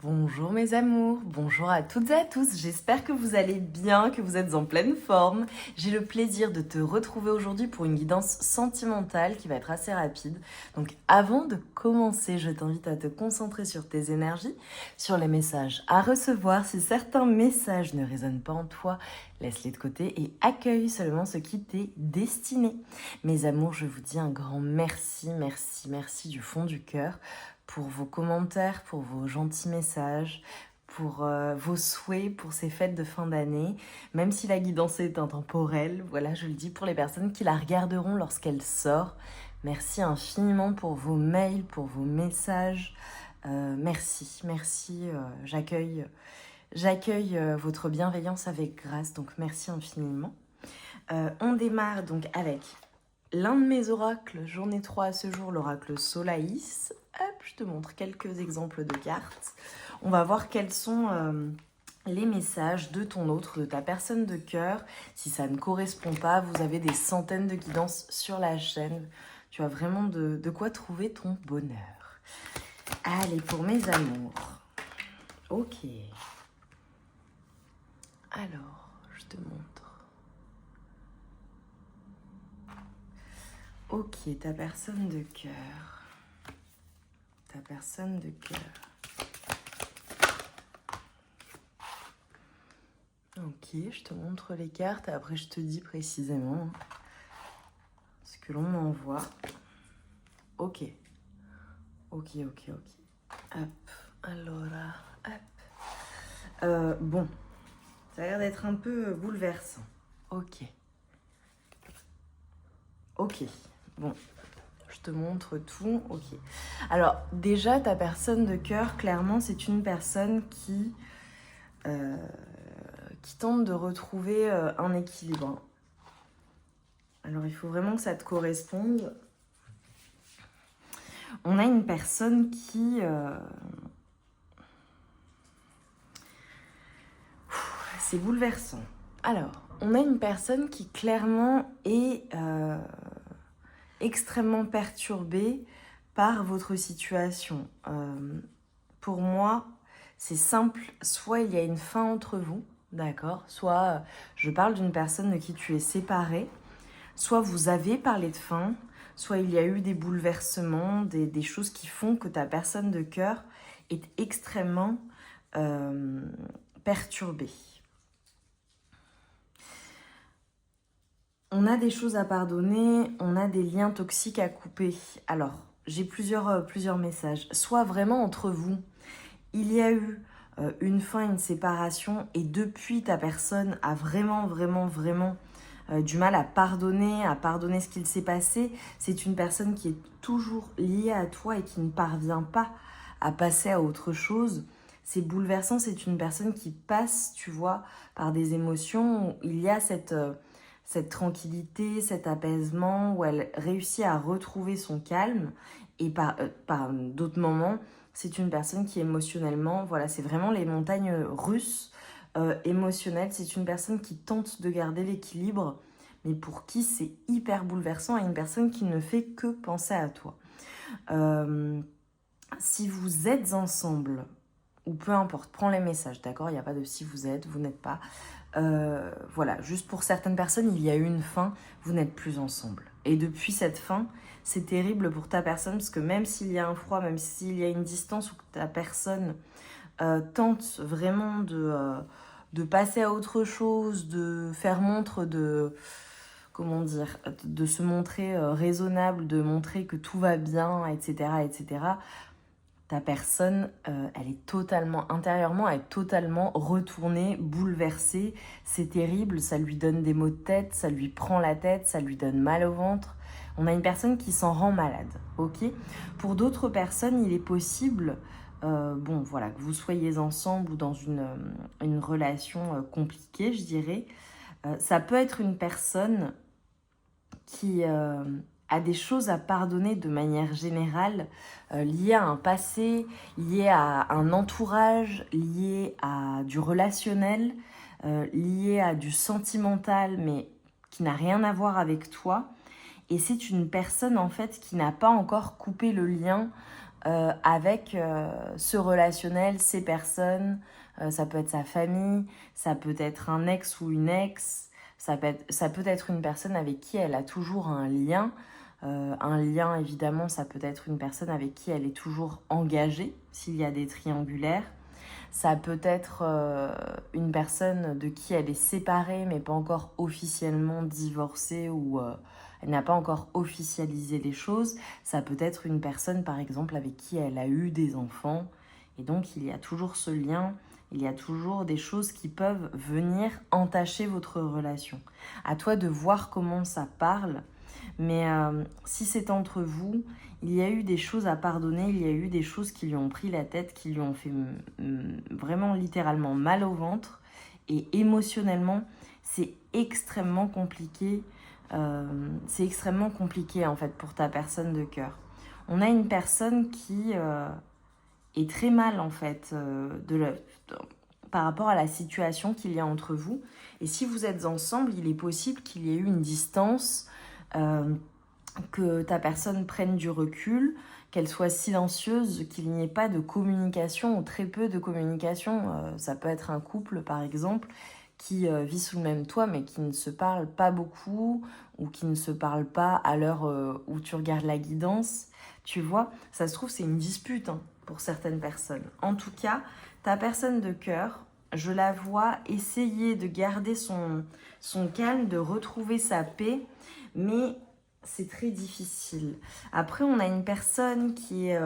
Bonjour mes amours, bonjour à toutes et à tous, j'espère que vous allez bien, que vous êtes en pleine forme. J'ai le plaisir de te retrouver aujourd'hui pour une guidance sentimentale qui va être assez rapide. Donc avant de commencer, je t'invite à te concentrer sur tes énergies, sur les messages à recevoir. Si certains messages ne résonnent pas en toi, laisse-les de côté et accueille seulement ce qui t'est destiné. Mes amours, je vous dis un grand merci, merci, merci du fond du cœur pour vos commentaires, pour vos gentils messages, pour vos souhaits pour ces fêtes de fin d'année. Même si la guidance est intemporelle, voilà, je le dis pour les personnes qui la regarderont lorsqu'elle sort. Merci infiniment pour vos mails, pour vos messages. Merci, j'accueille votre bienveillance avec grâce, donc merci infiniment. On démarre donc avec l'un de mes oracles, j'en ai 3 à ce jour, l'oracle Solaïs. Hop, je te montre quelques exemples de cartes. On va voir quels sont les messages de ton autre, de ta personne de cœur. Si ça ne correspond pas, vous avez des centaines de guidances sur la chaîne. Tu as vraiment de quoi trouver ton bonheur. Allez, pour mes amours. Ok. Alors, je te montre. Ok, ta personne de cœur. Ta personne de cœur. Ok, je te montre les cartes et après je te dis précisément ce que l'on m'envoie. Ok. Hop, alors, hop. Bon, ça a l'air d'être un peu bouleversant. Ok, bon. Je te montre tout, ok. Alors, déjà, ta personne de cœur, clairement, c'est une personne qui tente de retrouver un équilibre. Alors, il faut vraiment que ça te corresponde. On a une personne qui... c'est bouleversant. Alors, on a une personne qui, clairement, est... extrêmement perturbée par votre situation. Pour moi, c'est simple. Soit il y a une fin entre vous, d'accord ? Soit je parle d'une personne de qui tu es séparé. Soit vous avez parlé de fin. Soit il y a eu des bouleversements, des choses qui font que ta personne de cœur est extrêmement perturbée. On a des choses à pardonner, on a des liens toxiques à couper. Alors, j'ai plusieurs messages. Soit vraiment entre vous, il y a eu une fin, une séparation, et depuis, ta personne a vraiment du mal à pardonner ce qu'il s'est passé. C'est une personne qui est toujours liée à toi et qui ne parvient pas à passer à autre chose. C'est bouleversant, c'est une personne qui passe, tu vois, par des émotions où il y a cette tranquillité, cet apaisement, où elle réussit à retrouver son calme. Et par d'autres moments, c'est une personne qui émotionnellement, voilà, c'est vraiment les montagnes russes émotionnelles. C'est une personne qui tente de garder l'équilibre, mais pour qui c'est hyper bouleversant, et une personne qui ne fait que penser à toi. Si vous êtes ensemble, ou peu importe, prends les messages, d'accord ? Il n'y a pas de si vous êtes, vous n'êtes pas. Voilà, juste pour certaines personnes, il y a eu une fin, vous n'êtes plus ensemble. Et depuis cette fin, c'est terrible pour ta personne, parce que même s'il y a un froid, même s'il y a une distance, ou que ta personne tente vraiment de passer à autre chose, de faire montre de... Comment dire, de se montrer raisonnable, de montrer que tout va bien, etc. Ta personne, elle est totalement, intérieurement, elle est totalement retournée, bouleversée. C'est terrible, ça lui donne des maux de tête, ça lui prend la tête, ça lui donne mal au ventre. On a une personne qui s'en rend malade, ok ? Pour d'autres personnes, il est possible, que vous soyez ensemble ou dans une relation compliquée, je dirais. Ça peut être une personne qui a des choses à pardonner de manière générale, liées à un passé, liées à un entourage, liées à du relationnel, liées à du sentimental, mais qui n'a rien à voir avec toi. Et c'est une personne en fait qui n'a pas encore coupé le lien avec ce relationnel, ces personnes. Ça peut être sa famille, ça peut être un ex ou une ex, ça peut être une personne avec qui elle a toujours un lien. Un lien, évidemment, ça peut être une personne avec qui elle est toujours engagée, s'il y a des triangulaires. Ça peut être une personne de qui elle est séparée, mais pas encore officiellement divorcée ou elle n'a pas encore officialisé les choses. Ça peut être une personne, par exemple, avec qui elle a eu des enfants. Et donc, il y a toujours ce lien, il y a toujours des choses qui peuvent venir entacher votre relation. À toi de voir comment ça parle. Mais si c'est entre vous, il y a eu des choses à pardonner, il y a eu des choses qui lui ont pris la tête, qui lui ont fait vraiment littéralement mal au ventre. Et émotionnellement, c'est extrêmement compliqué. C'est extrêmement compliqué en fait pour ta personne de cœur. On a une personne qui est très mal en fait par rapport à la situation qu'il y a entre vous. Et si vous êtes ensemble, il est possible qu'il y ait eu une distance, que ta personne prenne du recul, qu'elle soit silencieuse, qu'il n'y ait pas de communication ou très peu de communication. Ça peut être un couple par exemple qui vit sous le même toit mais qui ne se parle pas beaucoup ou qui ne se parle pas à l'heure où tu regardes la guidance. Tu vois, ça se trouve c'est une dispute pour certaines personnes. En tout cas, ta personne de cœur, je la vois essayer de garder son calme, de retrouver sa paix, mais c'est très difficile. Après, on a une personne qui est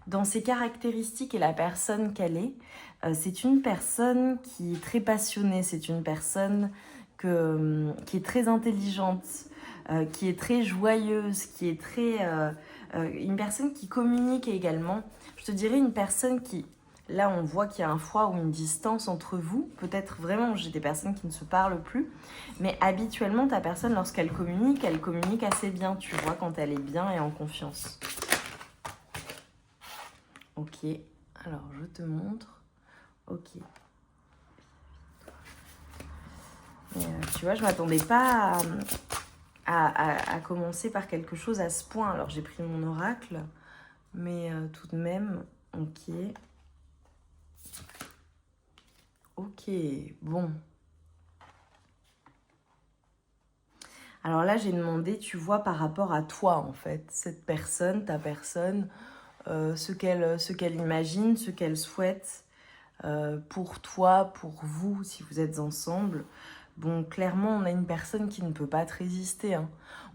dans ses caractéristiques et la personne qu'elle est. C'est une personne qui est très passionnée, c'est une personne qui est très intelligente, qui est très joyeuse, qui est une personne qui communique également. Je te dirais une personne qui... Là, on voit qu'il y a un froid ou une distance entre vous. Peut-être vraiment, j'ai des personnes qui ne se parlent plus. Mais habituellement, ta personne, lorsqu'elle communique assez bien, tu vois, quand elle est bien et en confiance. Ok, alors je te montre. Ok. Tu vois, je ne m'attendais pas à commencer par quelque chose à ce point. Alors, j'ai pris mon oracle, mais tout de même, ok. Ok, bon. Alors là, j'ai demandé, tu vois, par rapport à toi, en fait, cette personne, ta personne, ce qu'elle imagine, ce qu'elle souhaite pour toi, pour vous, si vous êtes ensemble. Bon, clairement, on a une personne qui ne peut pas te résister.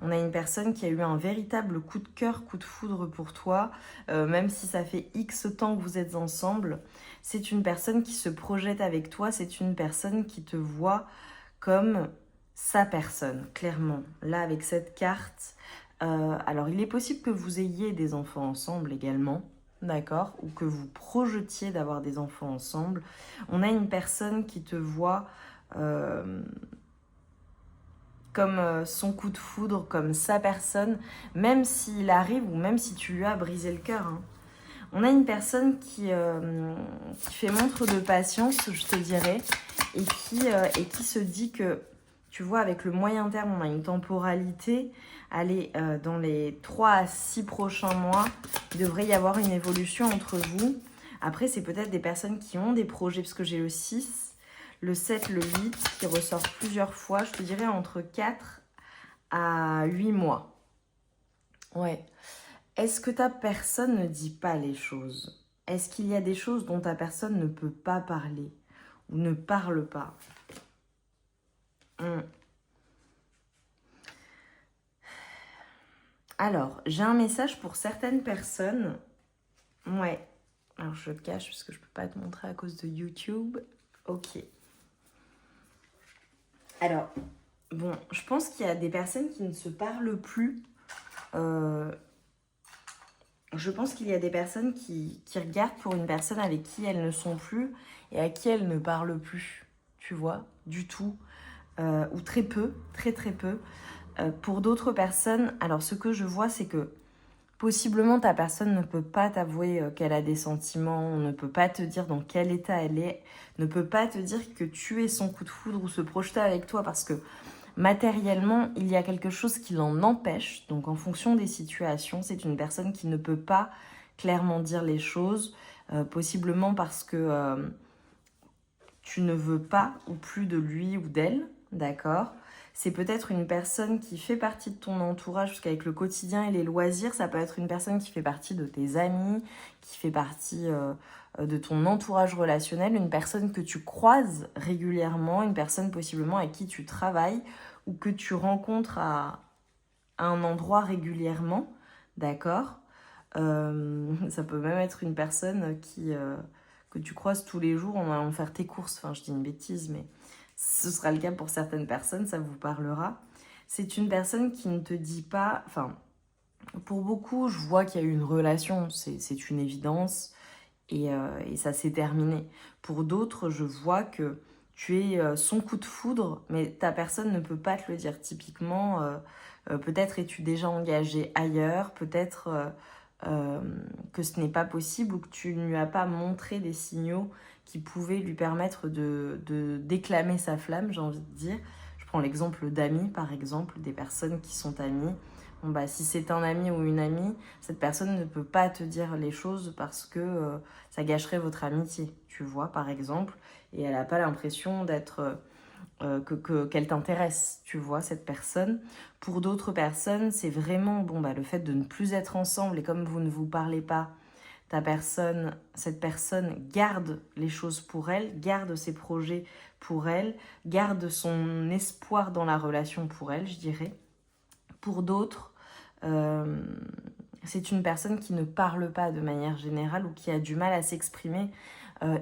On a une personne qui a eu un véritable coup de cœur, coup de foudre pour toi, même si ça fait X temps que vous êtes ensemble. C'est une personne qui se projette avec toi, c'est une personne qui te voit comme sa personne, clairement. Là, avec cette carte, alors il est possible que vous ayez des enfants ensemble également, d'accord, ou que vous projetiez d'avoir des enfants ensemble. On a une personne qui te voit comme son coup de foudre, comme sa personne, même s'il arrive ou même si tu lui as brisé le cœur. On a une personne qui fait montre de patience, je te dirais, et qui se dit que, tu vois, avec le moyen terme, on a une temporalité. Allez, dans les 3 à 6 prochains mois, il devrait y avoir une évolution entre vous. Après, c'est peut-être des personnes qui ont des projets, parce que j'ai le 6, le 7, le 8, qui ressort plusieurs fois. Je te dirais entre 4 à 8 mois. Ouais. Est-ce que ta personne ne dit pas les choses? Est-ce qu'il y a des choses dont ta personne ne peut pas parler ou ne parle pas? Alors, j'ai un message pour certaines personnes. Ouais. Alors, je le cache parce que je ne peux pas te montrer à cause de YouTube. Ok. Alors, bon, je pense qu'il y a des personnes qui ne se parlent plus. Je pense qu'il y a des personnes qui regardent pour une personne avec qui elles ne sont plus et à qui elles ne parlent plus, tu vois, du tout, ou très peu, très très peu. Pour d'autres personnes, alors ce que je vois, c'est que possiblement ta personne ne peut pas t'avouer qu'elle a des sentiments, ne peut pas te dire dans quel état elle est, ne peut pas te dire que tu es son coup de foudre ou se projeter avec toi parce que matériellement, il y a quelque chose qui l'en empêche. Donc, en fonction des situations, c'est une personne qui ne peut pas clairement dire les choses, possiblement parce que tu ne veux pas ou plus de lui ou d'elle, d'accord? C'est peut-être une personne qui fait partie de ton entourage, parce qu'avec le quotidien et les loisirs, ça peut être une personne qui fait partie de tes amis, qui fait partie de ton entourage relationnel, une personne que tu croises régulièrement, une personne possiblement avec qui tu travailles ou que tu rencontres à un endroit régulièrement, d'accord? Ça peut même être une personne que tu croises tous les jours en allant faire tes courses. Enfin, je dis une bêtise, mais ce sera le cas pour certaines personnes, ça vous parlera. C'est une personne qui ne te dit pas... Enfin, pour beaucoup, je vois qu'il y a eu une relation, c'est une évidence, et ça s'est terminé. Pour d'autres, je vois que tu es son coup de foudre, mais ta personne ne peut pas te le dire. Typiquement, peut-être es-tu déjà engagé ailleurs, peut-être que ce n'est pas possible ou que tu ne lui as pas montré des signaux qui pouvaient lui permettre de déclamer sa flamme, j'ai envie de dire. Je prends l'exemple d'amis, par exemple, des personnes qui sont amies. Bon, bah, si c'est un ami ou une amie, cette personne ne peut pas te dire les choses parce que ça gâcherait votre amitié, tu vois, par exemple. Et elle n'a pas l'impression qu'elle t'intéresse, tu vois, cette personne. Pour d'autres personnes, c'est vraiment bon, bah, le fait de ne plus être ensemble et comme vous ne vous parlez pas, cette personne garde les choses pour elle, garde ses projets pour elle, garde son espoir dans la relation pour elle, je dirais. Pour d'autres, c'est une personne qui ne parle pas de manière générale ou qui a du mal à s'exprimer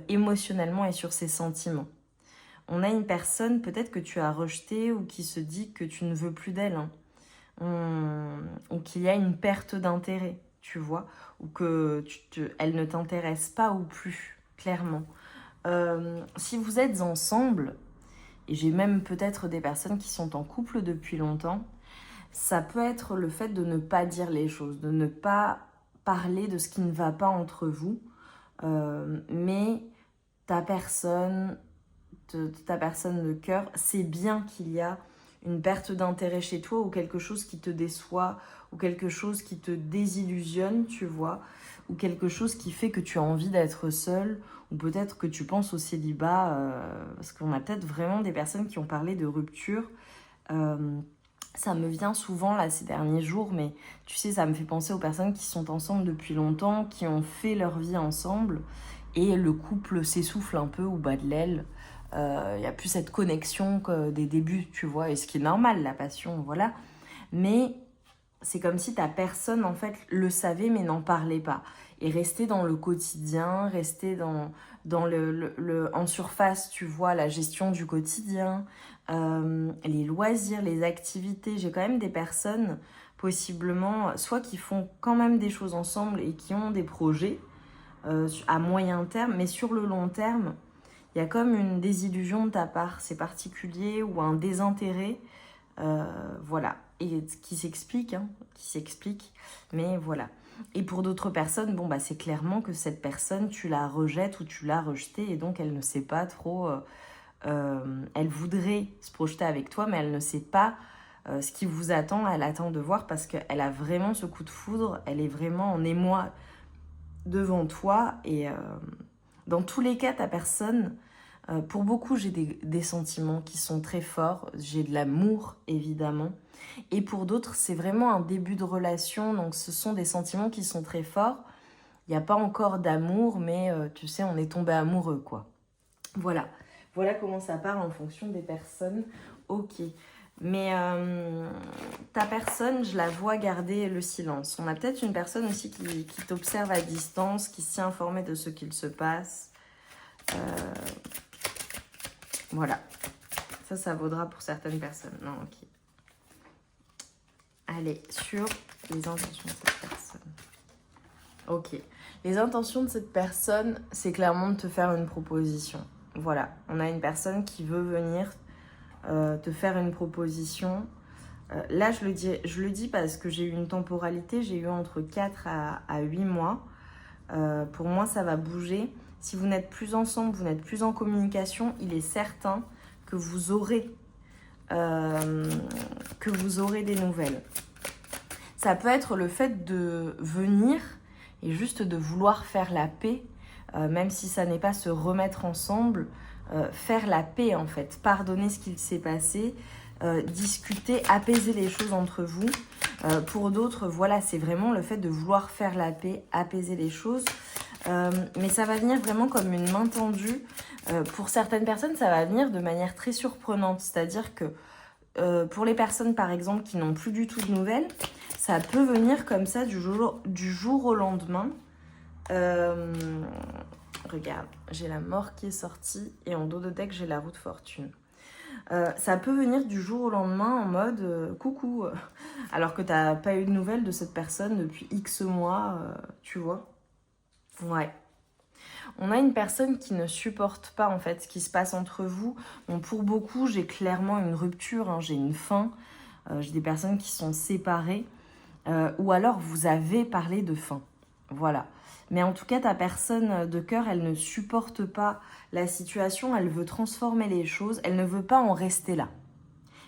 émotionnellement et sur ses sentiments. On a une personne peut-être que tu as rejetée ou qui se dit que tu ne veux plus d'elle, hein. Ou qu'il y a une perte d'intérêt, tu vois, ou que elle ne t'intéresse pas ou plus, clairement. Si vous êtes ensemble, et j'ai même peut-être des personnes qui sont en couple depuis longtemps, ça peut être le fait de ne pas dire les choses, de ne pas parler de ce qui ne va pas entre vous, mais ta personne de cœur sait bien qu'il y a une perte d'intérêt chez toi ou quelque chose qui te déçoit ou quelque chose qui te désillusionne, tu vois, ou quelque chose qui fait que tu as envie d'être seule ou peut-être que tu penses au célibat, parce qu'on a peut-être vraiment des personnes qui ont parlé de rupture. Ça me vient souvent là ces derniers jours, mais tu sais, ça me fait penser aux personnes qui sont ensemble depuis longtemps, qui ont fait leur vie ensemble et le couple s'essouffle un peu au bas de l'aile. Il n'y a plus cette connexion des débuts, tu vois, et ce qui est normal, la passion, voilà. Mais c'est comme si ta personne, en fait, le savait mais n'en parlait pas. Et restait dans le quotidien, restait dans en surface, tu vois, la gestion du quotidien, les loisirs, les activités. J'ai quand même des personnes, possiblement, soit qui font quand même des choses ensemble et qui ont des projets à moyen terme, mais sur le long terme, il y a comme une désillusion de ta part, c'est particulier, ou un désintérêt, voilà, et qui s'explique, mais voilà. Et pour d'autres personnes, bon, bah, c'est clairement que cette personne, tu la rejettes ou tu l'as rejetée, et donc elle ne sait pas trop, elle voudrait se projeter avec toi, mais elle ne sait pas ce qui vous attend, elle attend de voir parce qu'elle a vraiment ce coup de foudre, elle est vraiment en émoi devant toi, et dans tous les cas, ta personne... pour beaucoup, j'ai des sentiments qui sont très forts. J'ai de l'amour, évidemment. Et pour d'autres, c'est vraiment un début de relation. Donc, ce sont des sentiments qui sont très forts. Il n'y a pas encore d'amour, mais tu sais, on est tombé amoureux, quoi. Voilà. Voilà comment ça part en fonction des personnes. Ok. Mais ta personne, je la vois garder le silence. On a peut-être une personne aussi qui t'observe à distance, qui s'est informée de ce qu'il se passe. Voilà, ça vaudra pour certaines personnes. Non, ok. Allez, sur les intentions de cette personne. Ok, les intentions de cette personne, c'est clairement de te faire une proposition. Voilà, on a une personne qui veut venir te faire une proposition. Là, je le dis parce que j'ai eu une temporalité, j'ai eu entre 4 à 8 mois. Pour moi, ça va bouger. Si vous n'êtes plus ensemble, vous n'êtes plus en communication, il est certain que vous aurez des nouvelles. Ça peut être le fait de venir, et juste de vouloir faire la paix, même si ça n'est pas se remettre ensemble, faire la paix en fait, pardonner ce qu'il s'est passé, discuter, apaiser les choses entre vous. Pour d'autres, voilà, c'est vraiment le fait de vouloir faire la paix, apaiser les choses. Mais ça va venir vraiment comme une main tendue. Pour certaines personnes, ça va venir de manière très surprenante. C'est-à-dire que pour les personnes, par exemple, qui n'ont plus du tout de nouvelles, ça peut venir comme ça du jour au lendemain. Regarde, j'ai la mort qui est sortie et en dos de deck, j'ai la roue de fortune. Ça peut venir du jour au lendemain en mode coucou, alors que tu n'as pas eu de nouvelles de cette personne depuis X mois, tu vois. Ouais. On a une personne qui ne supporte pas en fait ce qui se passe entre vous. Bon, pour beaucoup, j'ai clairement une rupture, hein, j'ai une fin. J'ai des personnes qui sont séparées. Ou alors vous avez parlé de fin. Voilà. Mais en tout cas, ta personne de cœur, elle ne supporte pas la situation, elle veut transformer les choses, elle ne veut pas en rester là.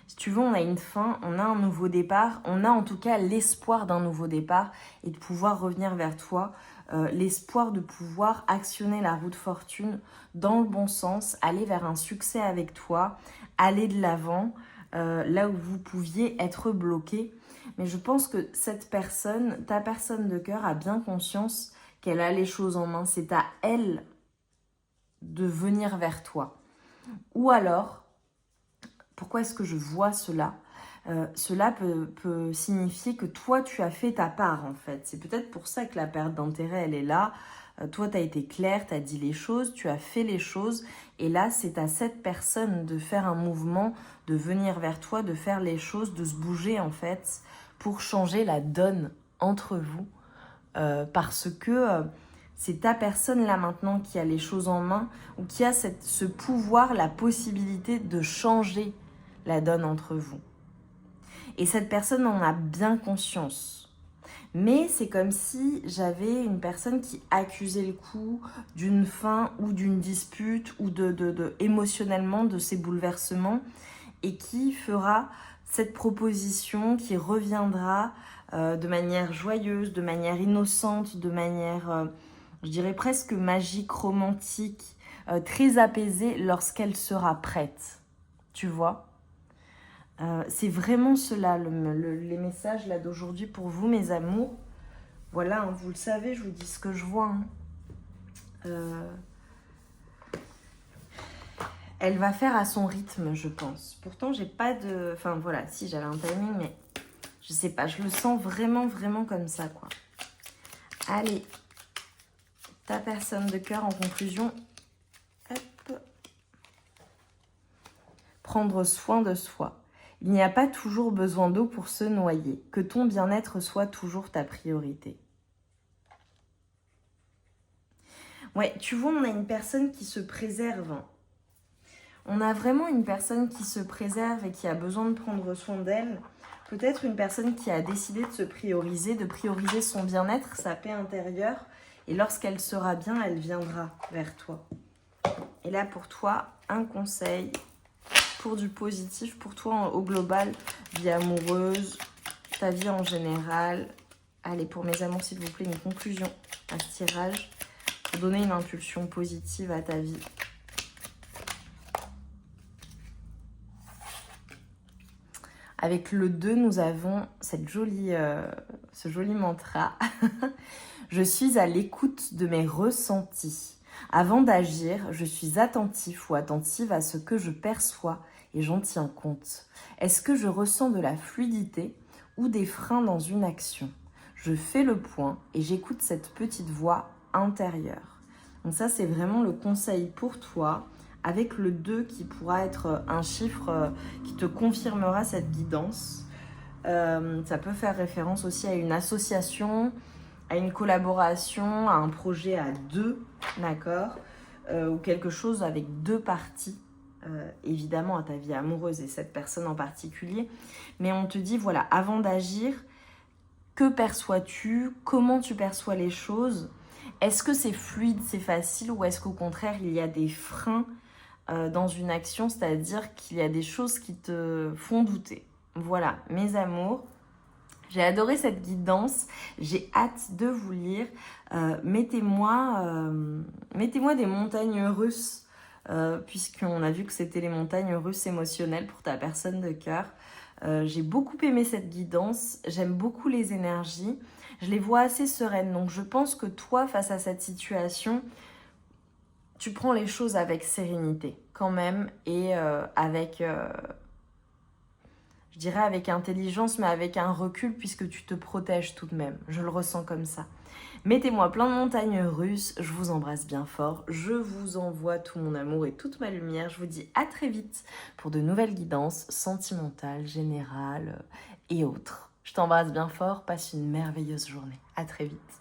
Si tu veux, on a une fin, on a un nouveau départ, on a en tout cas l'espoir d'un nouveau départ et de pouvoir revenir vers toi, l'espoir de pouvoir actionner la roue de fortune dans le bon sens, aller vers un succès avec toi, aller de l'avant, là où vous pouviez être bloqué. Mais je pense que cette personne, ta personne de cœur, a bien conscience qu'elle a les choses en main. C'est à elle de venir vers toi. Ou alors, pourquoi est-ce que je vois cela ? Cela peut signifier que toi, tu as fait ta part, en fait. C'est peut-être pour ça que la perte d'intérêt, elle est là. Toi, tu as été clair, tu as dit les choses, tu as fait les choses. Et là, c'est à cette personne de faire un mouvement, de venir vers toi, de faire les choses, de se bouger, en fait, pour changer la donne entre vous. Parce que c'est ta personne, là, maintenant, qui a les choses en main ou qui a ce pouvoir, la possibilité de changer la donne entre vous. Et cette personne en a bien conscience. Mais c'est comme si j'avais une personne qui accusait le coup d'une fin ou d'une dispute ou émotionnellement de ces bouleversements et qui fera cette proposition qui reviendra de manière joyeuse, de manière innocente, de manière, je dirais presque magique, romantique, très apaisée lorsqu'elle sera prête. Tu vois ? C'est vraiment cela, les messages là d'aujourd'hui pour vous, mes amours. Voilà, hein, vous le savez, je vous dis ce que je vois. Hein. Elle va faire à son rythme, je pense. Pourtant, j'ai pas de... Enfin, voilà, si, j'avais un timing, mais je sais pas, je le sens vraiment, vraiment comme ça, quoi. Allez, ta personne de cœur en conclusion. Hop. Prendre soin de soi. Il n'y a pas toujours besoin d'eau pour se noyer. Que ton bien-être soit toujours ta priorité. Ouais, tu vois, on a une personne qui se préserve. On a vraiment une personne qui se préserve et qui a besoin de prendre soin d'elle. Peut-être une personne qui a décidé de se prioriser, de prioriser son bien-être, sa paix intérieure. Et lorsqu'elle sera bien, elle viendra vers toi. Et là, pour toi, un conseil pour du positif, pour toi au global, vie amoureuse, ta vie en général. Allez, pour mes amours, s'il vous plaît, une conclusion à ce tirage pour donner une impulsion positive à ta vie. Avec le 2, nous avons ce joli mantra. Je suis à l'écoute de mes ressentis. Avant d'agir, je suis attentif ou attentive à ce que je perçois et j'en tiens compte. Est-ce que je ressens de la fluidité ou des freins dans une action ? Je fais le point et j'écoute cette petite voix intérieure. Donc ça, c'est vraiment le conseil pour toi, avec le 2 qui pourra être un chiffre qui te confirmera cette guidance. Ça peut faire référence aussi à une association, à une collaboration, à un projet à deux, d'accord, ou quelque chose avec deux parties, évidemment à ta vie amoureuse et cette personne en particulier. Mais on te dit, voilà, avant d'agir, que perçois-tu ? Comment tu perçois les choses ? Est-ce que c'est fluide, c'est facile, ou est-ce qu'au contraire, il y a des freins dans une action, c'est-à-dire qu'il y a des choses qui te font douter ? Voilà, mes amours. J'ai adoré cette guidance, j'ai hâte de vous lire. Mettez-moi des montagnes russes, puisqu'on a vu que c'était les montagnes russes émotionnelles pour ta personne de cœur. J'ai beaucoup aimé cette guidance, j'aime beaucoup les énergies, je les vois assez sereines. Donc je pense que toi, face à cette situation, tu prends les choses avec sérénité quand même et avec, je dirais avec intelligence, mais avec un recul puisque tu te protèges tout de même. Je le ressens comme ça. Mettez-moi plein de montagnes russes, je vous embrasse bien fort, je vous envoie tout mon amour et toute ma lumière. Je vous dis à très vite pour de nouvelles guidances sentimentales, générales et autres. Je t'embrasse bien fort, passe une merveilleuse journée. À très vite.